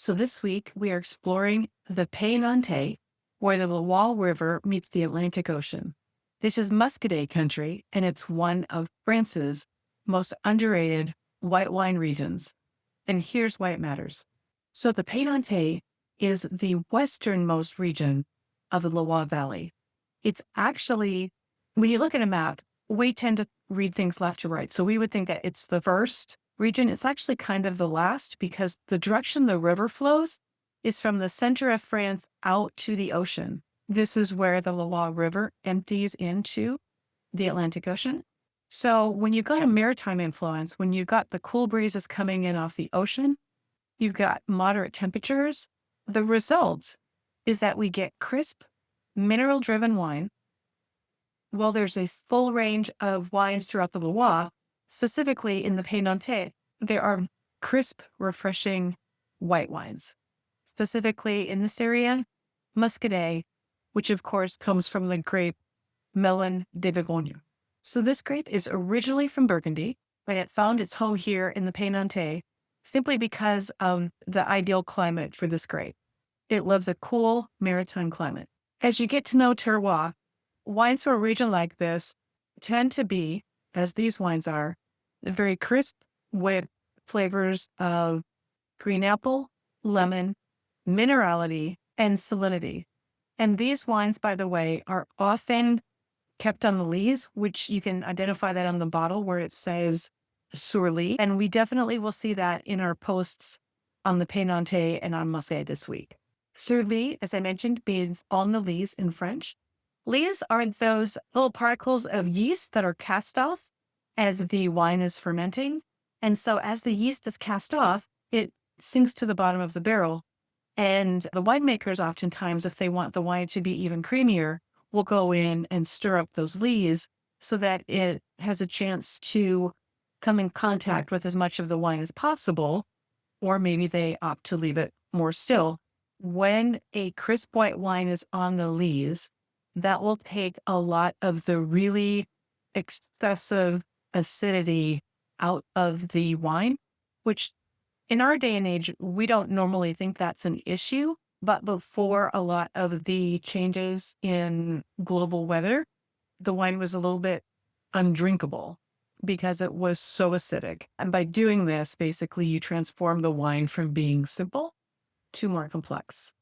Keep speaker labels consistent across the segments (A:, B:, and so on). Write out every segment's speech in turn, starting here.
A: So this week we are exploring the Pays Nantais, where the Loire River meets the Atlantic Ocean. This is Muscadet country, and it's one of France's most underrated white wine regions. And here's why it matters. So the Pays Nantais is the westernmost region of the Loire Valley. It's actually, when you look at a map, we tend to read things left to right. So we would think that it's the first region. It's actually kind of the last because the direction the river flows is from the center of France out to the ocean. This is where the Loire River empties into the Atlantic Ocean. So when you've got a maritime influence, when you've got the cool breezes coming in off the ocean, you've got moderate temperatures. The result is that we get crisp, mineral-driven wine. Well, there's a full range of wines throughout the Loire. Specifically in the Pays Nantais, there are crisp, refreshing white wines. Specifically in this area, Muscadet, which of course comes from the grape Melon de Bourgogne. So this grape is originally from Burgundy, but it found its home here in the Pays Nantais simply because of the ideal climate for this grape. It loves a cool maritime climate. As you get to know terroir, wines from a region like this tend to be, as these wines are, very crisp with flavors of green apple, lemon, minerality, and salinity. And these wines, by the way, are often kept on the lees, which you can identify that on the bottle where it says Sur Lie. And we definitely will see that in our posts on the Pays Nantais and on Muscadet this week. Sur Lie, as I mentioned, means on the lees in French. Lees are those little particles of yeast that are cast off as the wine is fermenting. And so as the yeast is cast off, it sinks to the bottom of the barrel. And the winemakers oftentimes, if they want the wine to be even creamier, will go in and stir up those lees so that it has a chance to come in contact with as much of the wine as possible, or maybe they opt to leave it more still. When a crisp white wine is on the lees, that will take a lot of the really excessive acidity out of the wine, which in our day and age, we don't normally think that's an issue. But before a lot of the changes in global weather, the wine was a little bit undrinkable because it was so acidic. And by doing this, basically, you transform the wine from being simple to more complex.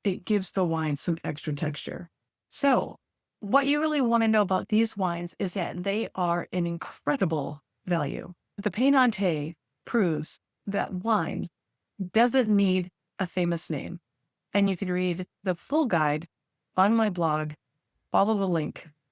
A: It gives the wine some extra texture. So what you really want to know about these wines is that they are an incredible value. The Pays Nantais proves that wine doesn't need a famous name. And you can read the full guide on my blog. Follow the link